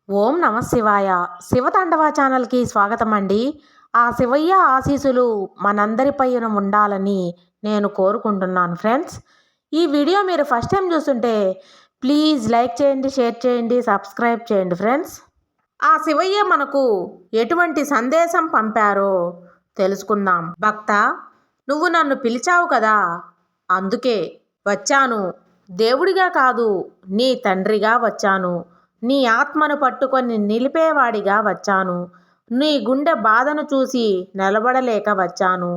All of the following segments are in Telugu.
ఓం నమ శివాయ. శివతాండవ ఛానల్కి స్వాగతం అండి. ఆ శివయ్య ఆశీస్సులు మనందరిపైన ఉండాలని నేను కోరుకుంటున్నాను ఫ్రెండ్స్. ఈ వీడియో మీరు ఫస్ట్ టైం చూస్తుంటే ప్లీజ్ లైక్ చేయండి, షేర్ చేయండి, సబ్స్క్రైబ్ చేయండి ఫ్రెండ్స్. ఆ శివయ్య మనకు ఎటువంటి సందేశం పంపారో తెలుసుకుందాం. భక్త, నువ్వు నన్ను పిలిచావు కదా, అందుకే వచ్చాను. దేవుడిగా కాదు, నీ తండ్రిగా వచ్చాను. నీ ఆత్మను పట్టుకొని నిలిపేవాడిగా వచ్చాను. నీ గుండె బాధను చూసి నిలబడలేక వచ్చాను.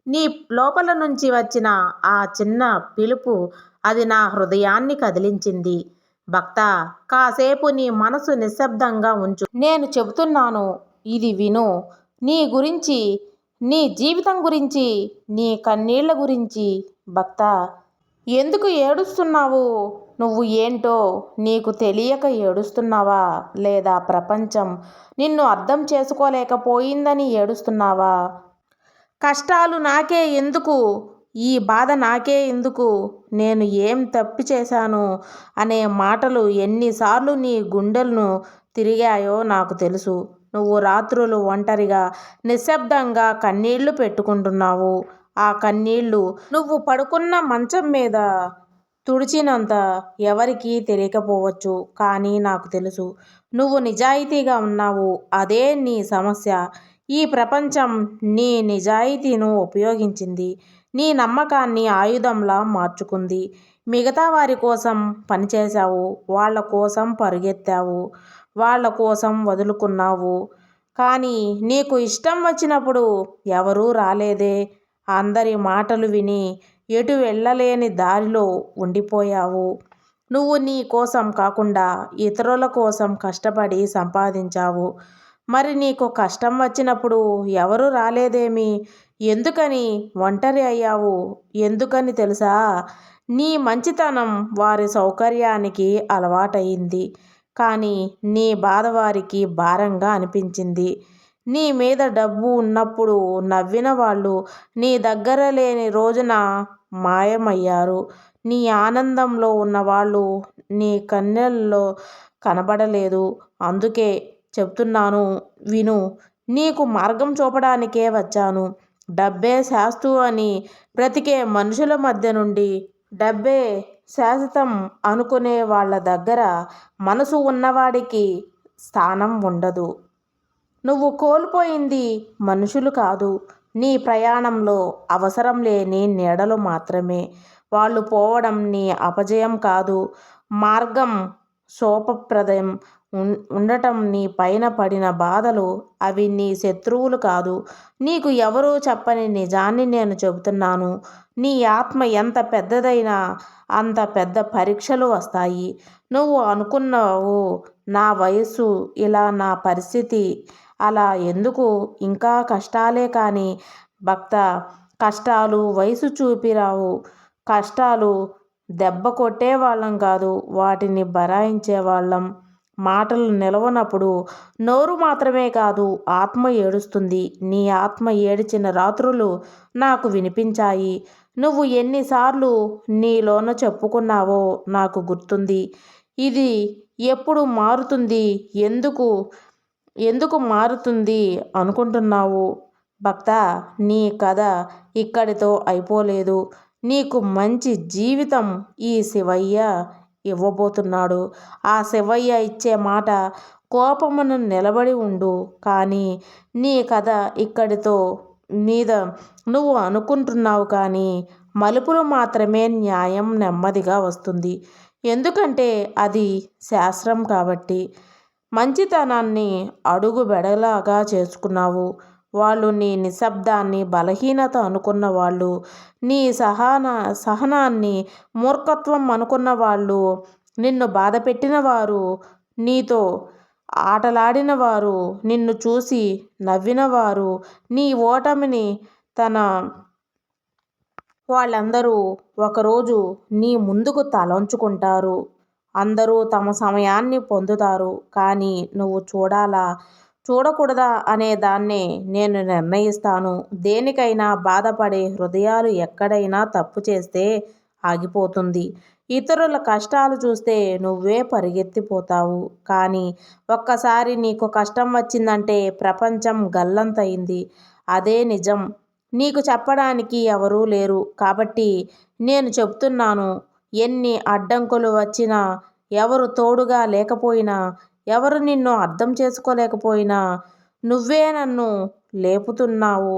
నీ లోపల నుంచి వచ్చిన ఆ చిన్న పిలుపు, అది నా హృదయాన్ని కదిలించింది. భక్త, కాసేపు నీ మనసు నిశ్శబ్దంగా ఉంచు. నేను చెబుతున్నాను, ఇది విను. నీ గురించి, నీ జీవితం గురించి, నీ కన్నీళ్ల గురించి. భక్త, ఎందుకు ఏడుస్తున్నావు? నువ్వు ఏంటో నీకు తెలియక ఏడుస్తున్నావా? లేదా ప్రపంచం నిన్ను అర్థం చేసుకోలేకపోయిందని ఏడుస్తున్నావా? కష్టాలు నాకే ఎందుకు? ఈ బాధ నాకే ఎందుకు? నేను ఏం తప్పు చేశాను అనే మాటలు ఎన్నిసార్లు నీ గుండెలను తిరిగాయో నాకు తెలుసు. నువ్వు రాత్రులు ఒంటరిగా నిశ్శబ్దంగా కన్నీళ్లు పెట్టుకుంటున్నావు. ఆ కన్నీళ్లు నువ్వు పడుకున్న మంచం మీద తుడిచినంత ఎవరికీ తెలియకపోవచ్చు, కానీ నాకు తెలుసు. నువ్వు నిజాయితీగా ఉన్నావు. అదే నీ సమస్య. ఈ ప్రపంచం నీ నిజాయితీను ఉపయోగించింది. నీ నమ్మకాన్ని ఆయుధంలా మార్చుకుంది. మిగతా వారి కోసం పనిచేశావు, వాళ్ళ కోసం పరుగెత్తావు, వాళ్ళ కోసం వదులుకున్నావు. కానీ నీకు ఇష్టం వచ్చినప్పుడు ఎవరూ రాలేదే. అందరి మాటలు విని ఎటు వెళ్ళలేని దారిలో ఉండిపోయావు. నువ్వు నీ కోసం కాకుండా ఇతరుల కోసం కష్టపడి సంపాదించావు. మరి నీకు కష్టం వచ్చినప్పుడు ఎవరు రాలేదేమి? ఎందుకని ఒంటరి అయ్యావు? ఎందుకని తెలుసా? నీ మంచితనం వారి సౌకర్యానికి అలవాటయింది. కానీ నీ బాధ వారికి భారంగా అనిపించింది. నీ మీద డబ్బు ఉన్నప్పుడు నవ్విన వాళ్ళు నీ దగ్గర లేని రోజున మాయమయ్యారు. నీ ఆనందంలో ఉన్నవాళ్ళు నీ కన్నెల్లో కనబడలేదు. అందుకే చెప్తున్నాను, విను. నీకు మార్గం చూపడానికే వచ్చాను. డబ్బే శాస్తు అని బ్రతికే మనుషుల మధ్య నుండి, డబ్బే శాశ్వతం అనుకునే వాళ్ళ దగ్గర మనసు ఉన్నవాడికి స్థానం ఉండదు. నువ్వు కోల్పోయింది మనుషులు కాదు, నీ ప్రయాణంలో అవసరం లేని నీడలు మాత్రమే. వాళ్ళు పోవడం నీ అపజయం కాదు, మార్గం శోభప్రదం ఉండటం నీ పైన పడిన బాధలు. అవి నీ శత్రువులు కాదు. నీకు ఎవరూ చెప్పని నిజాన్ని నేను చెబుతున్నాను. నీ ఆత్మ ఎంత పెద్దదైనా అంత పెద్ద పరీక్షలు వస్తాయి. నువ్వు అనుకున్నావు, నా వయస్సు ఇలా, నా పరిస్థితి అలా, ఎందుకు ఇంకా కష్టాలే. కానీ భక్త, కష్టాలు వయసు చూపి రావు. కష్టాలు దెబ్బ కొట్టేవాళ్ళం కాదు, వాటిని బరాయించేవాళ్ళం. మాటలు నిలవనప్పుడు నోరు మాత్రమే కాదు, ఆత్మ ఏడుస్తుంది. నీ ఆత్మ ఏడ్చిన రాత్రులు నాకు వినిపించాయి. నువ్వు ఎన్నిసార్లు నీలోన చెప్పుకున్నావో నాకు గుర్తుంది. ఇది ఎప్పుడు మారుతుంది? ఎందుకు మారుతుంది అనుకుంటున్నావు? భక్త, నీ కథ ఇక్కడితో అయిపోలేదు. నీకు మంచి జీవితం ఈ శివయ్య ఇవ్వబోతున్నాడు. ఆ శివయ్య ఇచ్చే మాట, కోపమును నిలబడి ఉండు. కానీ నీ కథ ఇక్కడితో మీద నువ్వు అనుకుంటున్నావు, కానీ మలుపులు మాత్రమే. న్యాయం నెమ్మదిగా వస్తుంది, ఎందుకంటే అది శాస్త్రం కాబట్టి. మంచితనాన్ని అడుగు బెడలాగా చేసుకున్నావు. వాళ్ళు నీ నిశ్శబ్దాన్ని బలహీనత అనుకున్న వాళ్ళు, నీ సహనాన్ని మూర్ఖత్వం అనుకున్న వాళ్ళు, నిన్ను బాధపెట్టిన వారు, నీతో ఆటలాడిన వారు, నిన్ను చూసి నవ్వినవారు, నీ ఓటమిని తన వాళ్ళందరూ ఒకరోజు నీ ముందుకు తలంచుకుంటారు. అందరూ తమ సమయాన్ని పొందుతారు, కానీ నువ్వు చూడాలా చూడకూడదా అనే దాన్నే నేను నిర్ణయిస్తాను. దేనికైనా బాధపడే హృదయాలు ఎక్కడైనా తప్పు చేస్తే ఆగిపోతుంది. ఇతరుల కష్టాలు చూస్తే నువ్వే పరిగెత్తిపోతావు. కానీ ఒక్కసారి నీకు కష్టం వచ్చిందంటే ప్రపంచం గల్లంతయింది. అదే నిజం. నీకు చెప్పడానికి ఎవరూ లేరు. కాబట్టి నేను చెప్తున్నాను. ఎన్ని అడ్డంకులు వచ్చినా, ఎవరు తోడుగా లేకపోయినా, ఎవరు నిన్ను అర్థం చేసుకోలేకపోయినా, నువ్వే నన్ను లేపుతున్నావు.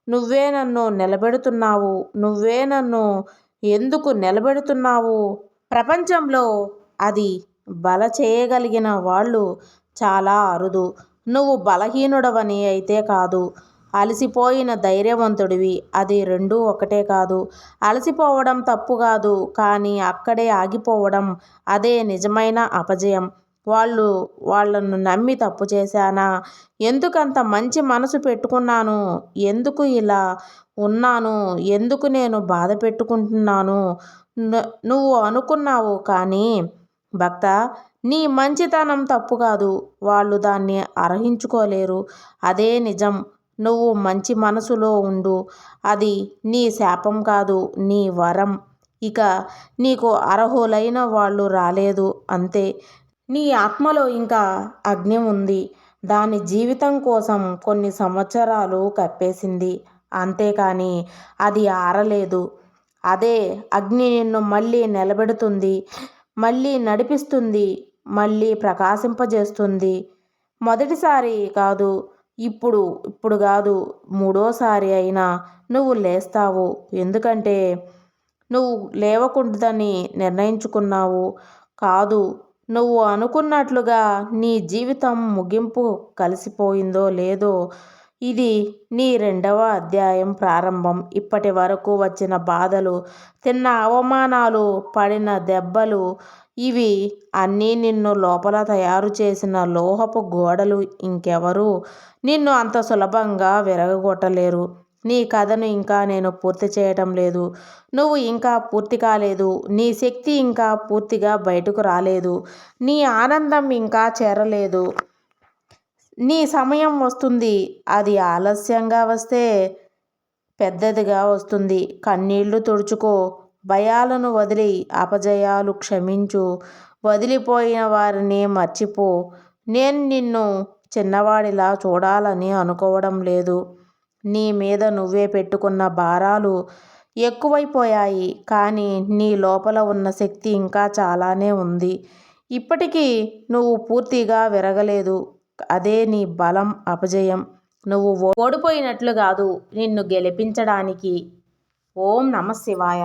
నువ్వే నన్ను నిలబెడుతున్నావు. నువ్వే నన్ను ఎందుకు నిలబెడుతున్నావు? ప్రపంచంలో అది బల చేయగలిగిన వాళ్ళు చాలా అరుదు. నువ్వు బలహీనుడవని అయితే కాదు. అలసిపోయిన ధైర్యవంతుడివి. అది రెండూ ఒకటే కాదు. అలసిపోవడం తప్పు కాదు. కానీ అక్కడే ఆగిపోవడం అదే నిజమైన అపజయం. వాళ్ళను నమ్మి తప్పు చేశానా? ఎందుకంత మంచి మనసు పెట్టుకున్నాను? ఎందుకు ఇలా ఉన్నాను? ఎందుకు నేను బాధ పెట్టుకుంటున్నాను? నువ్వు అనుకున్నావు. కానీ భక్తా, నీ మంచితనం తప్పు కాదు. వాళ్ళు దాన్ని అర్హించుకోలేరు. అదే నిజం. నువ్వు మంచి మనసులో ఉండు. అది నీ శాపం కాదు, నీ వరం. ఇక నీకు అర్హులైన వాళ్ళు రాలేదు, అంతే. నీ ఆత్మలో ఇంకా అగ్ని ఉంది. దాని జీవితం కోసం కొన్ని సంవత్సరాలు కప్పేసింది. అంతేకాని అది ఆరలేదు. అదే అగ్ని నిన్ను మళ్ళీ నిలబెడుతుంది, మళ్ళీ నడిపిస్తుంది, మళ్ళీ ప్రకాశింపజేస్తుంది. మొదటిసారి కాదు, ఇప్పుడు కాదు, మూడోసారి అయినా నువ్వు లేస్తావు. ఎందుకంటే నువ్వు లేవకూడదని నిర్ణయించుకున్నావు. కాదు, నువ్వు అనుకున్నట్లుగా నీ జీవితం ముగింపు కలిసిపోయిందో లేదో, ఇది నీ రెండవ అధ్యాయం ప్రారంభం. ఇప్పటి వరకు వచ్చిన బాధలు, తిన్న అవమానాలు, పడిన దెబ్బలు, ఇవి అన్నీ నిన్ను లోపల తయారు చేసిన లోహపు గోడలు. ఇంకెవరూ నిన్ను అంత సులభంగా విరగగొట్టలేరు. నీ కథను ఇంకా నేను పూర్తి చేయటం లేదు. నువ్వు ఇంకా పూర్తి కాలేదు. నీ శక్తి ఇంకా పూర్తిగా బయటకు రాలేదు. నీ ఆనందం ఇంకా చేరలేదు. నీ సమయం వస్తుంది. అది ఆలస్యంగా వస్తే పెద్దదిగా వస్తుంది. కన్నీళ్లు తుడుచుకో. భయాలను వదిలి, అపజయాలు క్షమించు. వదిలిపోయిన వారిని మర్చిపో. నేను నిన్ను చిన్నవాడిలా చూడాలని అనుకోవడం లేదు. నీ మీద నువ్వే పెట్టుకున్న భారాలు ఎక్కువైపోయాయి. కానీ నీ లోపల ఉన్న శక్తి ఇంకా చాలానే ఉంది. ఇప్పటికీ నువ్వు పూర్తిగా విరగలేదు. అదే నీ బలం. అపజయం నువ్వు ఓడిపోయినట్లు కాదు, నిన్ను గెలిపించడానికి. ఓం నమః శివాయ.